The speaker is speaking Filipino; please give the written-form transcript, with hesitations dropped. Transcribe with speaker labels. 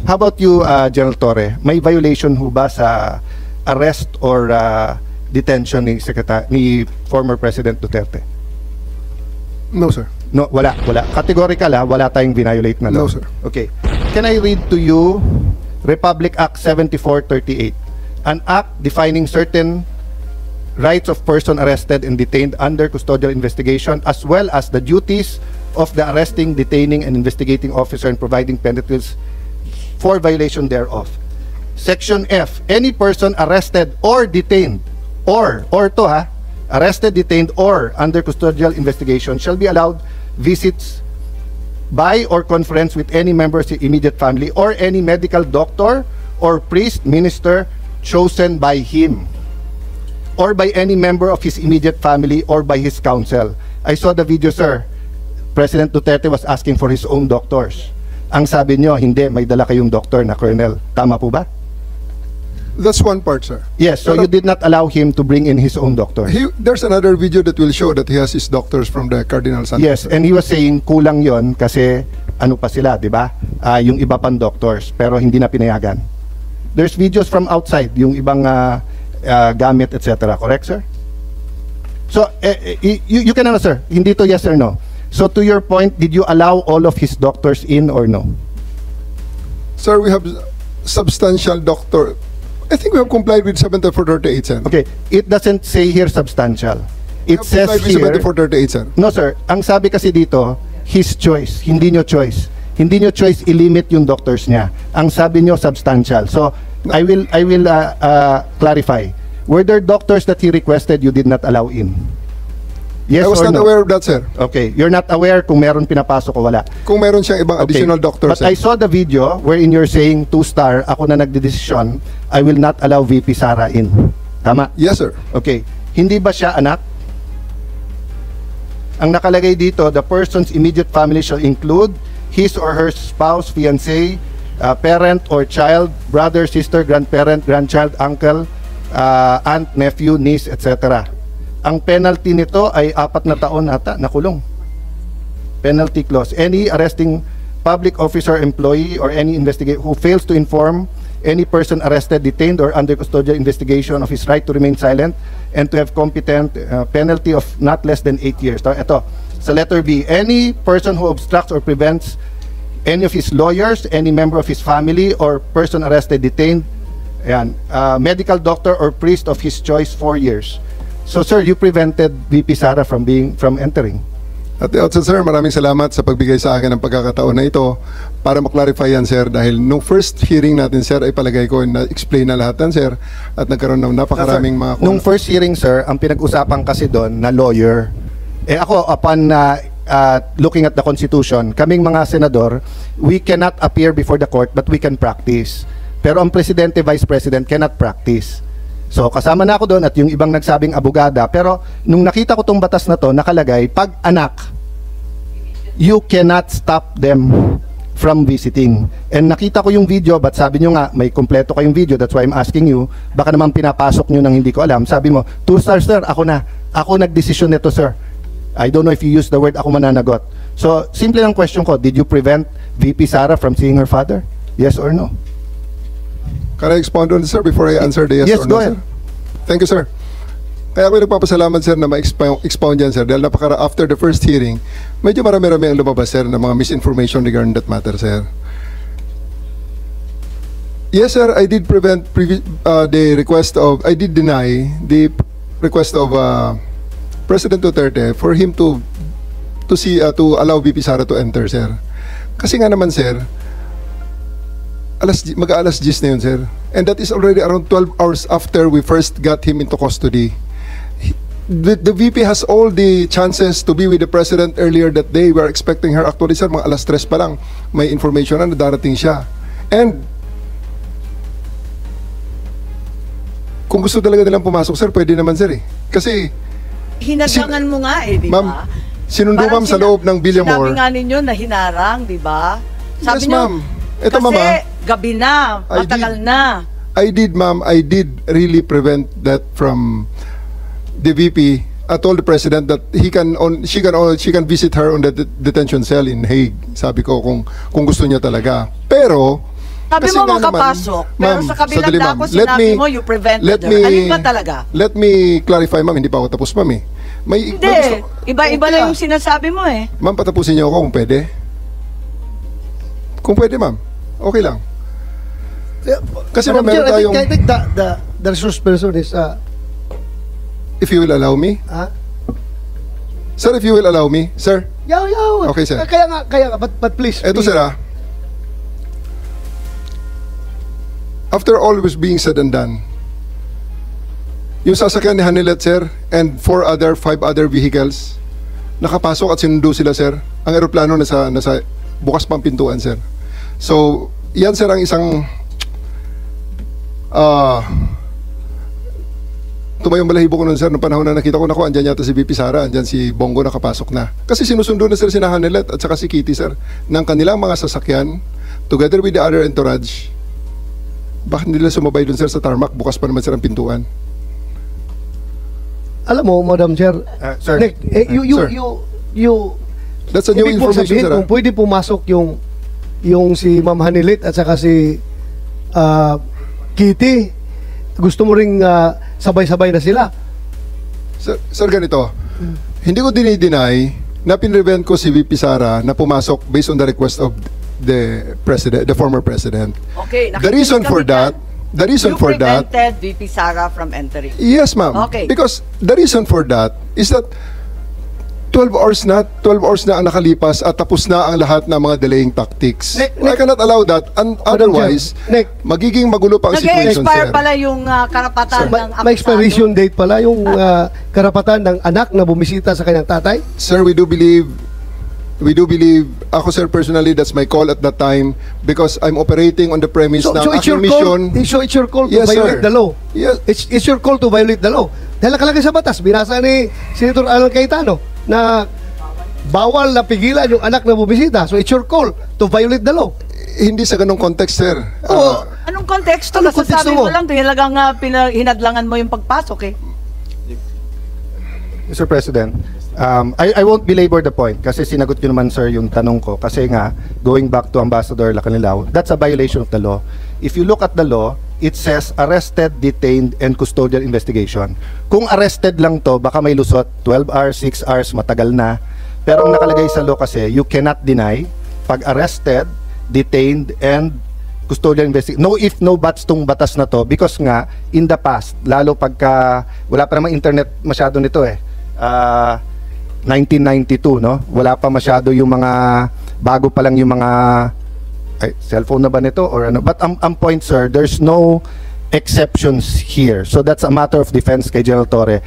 Speaker 1: How about you, General Torre? May violation ho ba sa arrest or detention ni former President Duterte?
Speaker 2: No, sir.
Speaker 1: No, wala. Categorical wala tayong violate na law.
Speaker 2: No, sir.
Speaker 1: Okay. Can I read to you Republic Act 7438, an act defining certain rights of person arrested and detained under custodial investigation, as well as the duties of the arresting, detaining, and investigating officer, and providing penalties for violation thereof. Section F, any person arrested or detained, arrested, detained, or under custodial investigation shall be allowed visits by or conference with any member of his immediate family or any medical doctor or priest, minister chosen by him, or by any member of his immediate family or by his counsel. I saw the video, sir. President Duterte was asking for his own doctors. Ang sabi nyo, hindi, may dala kayong doctor na colonel. Tama po ba?
Speaker 2: That's one part, sir.
Speaker 1: Yes, so you did not allow him to bring in his own doctor.
Speaker 2: There's another video that will show that he has his doctors from the Cardinal Santos.
Speaker 1: Yes, and he was saying kulang yon kasi ano pa sila, di ba? Yung iba pang doctors, pero hindi na pinayagan. There's videos from outside, yung ibang gamit, etc. Correct, sir? So, you can answer. Hindi to yes or no. So, to your point, did you allow all of his doctors in or no?
Speaker 2: Sir, we have substantial doctor. I think we have complied with 7438, sir.
Speaker 1: Okay, it doesn't say here substantial. It says here...
Speaker 2: 7438, sir.
Speaker 1: No, sir. Ang sabi kasi dito, his choice. Hindi nyo choice. Hindi nyo choice i-limit yung doctors niya. Ang sabi nyo substantial. So, I will clarify. Were there doctors that he requested you did not allow in? Yes
Speaker 2: I was
Speaker 1: or
Speaker 2: not
Speaker 1: no?
Speaker 2: aware of that, sir.
Speaker 1: Okay, you're not aware kung meron pinapasok o wala.
Speaker 2: Kung meron siyang ibang additional doctors,
Speaker 1: But I saw the video wherein you're saying 2-star, ako na nagdedesisyon, I will not allow VP Sara in. Tama?
Speaker 2: Yes, sir.
Speaker 1: Okay. Hindi ba siya anak? Ang nakalagay dito, the person's immediate family shall include his or her spouse, fiancé, parent or child, brother, sister, grandparent, grandchild, uncle, aunt, nephew, niece, etc. Ang penalty nito ay 4 na taon ata na kulong. Penalty clause. Any arresting public officer, employee, or any investigator who fails to inform any person arrested, detained, or under custodial investigation of his right to remain silent and to have competent penalty of not less than 8 years. Ito, sa letter B, any person who obstructs or prevents any of his lawyers, any member of his family, or person arrested, detained, medical doctor or priest of his choice 4 years. So, sir, you prevented VP Sara from entering.
Speaker 2: At the outset, sir, maraming salamat sa pagbigay sa akin ng pagkakataon na ito para maklarify yan, sir, dahil nung first hearing natin, sir, ay palagay ko na-explain na lahat yan, sir, at nagkaroon ng napakaraming mga...
Speaker 1: Nung first hearing, sir, ang pinag-usapan kasi doon na lawyer, ako, upon looking at the Constitution, kaming mga senador, we cannot appear before the court, but we can practice. Pero ang presidente, vice president cannot practice. So, kasama na ako doon at yung ibang nagsabing abogada. Pero, nung nakita ko tong batas na to, nakalagay, pag anak, you cannot stop them from visiting. And nakita ko yung video, but sabi nyo nga, may kompleto kayong video, that's why I'm asking you, baka naman pinapasok nyo nang hindi ko alam. Sabi mo, 2-star, sir, ako na. Ako nagdesisyon nito, sir. I don't know if you use the word, ako mananagot. So, simple lang question ko, did you prevent VP Sara from seeing her father? Yes or no?
Speaker 2: Can I expound on this, sir, before I answer the yes or no,
Speaker 1: go ahead.
Speaker 2: Sir? Thank you, sir. Kaya ako nagpapasalamat, sir, na ma-expound yan, sir, dahil after the first hearing, medyo marami-rami ang lumabas, sir, ng mga misinformation regarding that matter, sir. Yes, sir, I did prevent I did deny the request of President Duterte for him to allow VP Sara to enter, sir. Kasi nga naman, sir, mag-alas 10 na yun, sir. And that is already around 12 hours after we first got him into custody. The VP has all the chances to be with the President earlier that day. We are expecting her. Actually, sir, mga alas 3 pa lang, may information na darating siya. And kung gusto talaga nilang pumasok, sir, pwede naman, sir, eh. Kasi
Speaker 3: hinadangan mo nga, eh, di ba?
Speaker 2: Ma'am, sinundo, ma'am, sa loob ng Villamor.
Speaker 3: Sinabi nga ninyo na hinarang, di ba? Sabi
Speaker 2: Yes, ma'am. Ito,
Speaker 3: kasi
Speaker 2: mama,
Speaker 3: gabi na, matagal na.
Speaker 2: I did, ma'am, I did really prevent that from the VP. I told the President that she can visit her on the detention cell in Hague. Sabi ko kung gusto niya talaga. Pero
Speaker 3: Sabi
Speaker 2: Kasi
Speaker 3: mo
Speaker 2: nga naman,
Speaker 3: makapasok, pero
Speaker 2: ma'am,
Speaker 3: sa kabilang
Speaker 2: sandali,
Speaker 3: dako
Speaker 2: ma'am.
Speaker 3: sinabi mo you prevented her. Alin ba talaga?
Speaker 2: Let me clarify, ma'am. Hindi pa ako tapos, ma'am, eh.
Speaker 3: Hindi, iba-iba na yung sinasabi mo eh.
Speaker 2: Ma'am, patapusin niyo ako kung pwede. Kung pwede, ma'am. Okay lang. Kasi ma'am, meron tayong...
Speaker 4: I think the resource person is,
Speaker 2: If you will allow me. Sir, if you will allow me. Sir,
Speaker 4: yaw.
Speaker 2: Okay, sir.
Speaker 4: Kaya nga, but please.
Speaker 2: eto sir, after all was being said and done, yung sasakyan ni Hanilet, sir, and 5 other vehicles, nakapasok at sinundo sila, sir. Ang eroplano nasa bukas pang pintuan, sir. So, yan, sir, ang isang tumayong balahibo ko nun, sir, nung panahon na nakita ko, andyan yata si VP Sara, andyan si Bongo nakapasok na. Kasi sinusundo na, sir, si Hanilet at saka si Kitty, sir, ng kanilang mga sasakyan, together with the other entourage. Bakit nila sumabay dun, sir, sa tarmac? Bukas pa naman, sir, ang pintuan.
Speaker 4: Alam mo, Madam Chair,
Speaker 1: Sir.
Speaker 4: Nick,
Speaker 2: Sir. That's a new
Speaker 4: ibig mong
Speaker 2: information,
Speaker 4: sabihin
Speaker 2: sir.
Speaker 4: kung pwede pumasok yung si Ma'am Hanilit at saka si Kitty, gusto mo ring sabay-sabay na sila.
Speaker 2: Sir, ganito. Hindi ko dinideny na pinrevent ko si VP Sara na pumasok based on the request of the president, the former president.
Speaker 3: Okay,
Speaker 2: The reason for that,
Speaker 3: you prevented VP Sara from entering.
Speaker 2: yes, ma'am.
Speaker 3: Okay.
Speaker 2: Because the reason for that is that 12 hours na ang nakalipas at tapos na ang lahat ng mga delaying tactics.
Speaker 4: Nick,
Speaker 2: I cannot allow that. Otherwise,
Speaker 4: Nick,
Speaker 2: magiging magulo pa ang situation,
Speaker 3: Nag-expire
Speaker 2: sir.
Speaker 3: pala yung karapatan ng
Speaker 4: may expiration date pala yung karapatan ng anak na bumisita sa kanyang tatay.
Speaker 2: Sir, we do believe, ako, sir, personally, that's my call at that time because I'm operating on the premise na ang
Speaker 4: it's your
Speaker 2: aking mission.
Speaker 4: call. It's your call to
Speaker 2: Yes,
Speaker 4: violate
Speaker 2: sir.
Speaker 4: the law.
Speaker 2: Yes.
Speaker 4: It's your call to violate the law. Dahil nakalagay sa batas, binasa ni Senator Alan Cayetano na bawal na pigilan yung anak na bumisita. So it's your call to violate the law.
Speaker 2: Hindi sa ganong context, sir.
Speaker 4: Oo.
Speaker 3: Anong konteksto?
Speaker 4: Anong
Speaker 3: Nasasabi
Speaker 4: konteksto
Speaker 3: mo
Speaker 4: mo?
Speaker 3: lang, talagang hinadlangan mo yung pagpasok eh.
Speaker 1: Mr. President, I won't belabor the point kasi sinagot nyo naman, sir, yung tanong ko. Kasi nga, going back to Ambassador Lacanilao, that's a violation of the law. If you look at the law, it says arrested, detained, and custodial investigation. Kung arrested lang to, baka may lusot, 12 hours, 6 hours, matagal na. Pero ang nakalagay sa law kasi, you cannot deny pag arrested, detained, and custodial investigation. No if, no buts tong batas na to because nga, in the past, lalo pagka, wala pa namang internet masyado nito eh. 1992, no? Wala pa masyado yung mga, bago pa lang yung mga, cellphone na ba nito or ano? But ang point, sir, there's no exceptions here. So that's a matter of defense kay General Torre.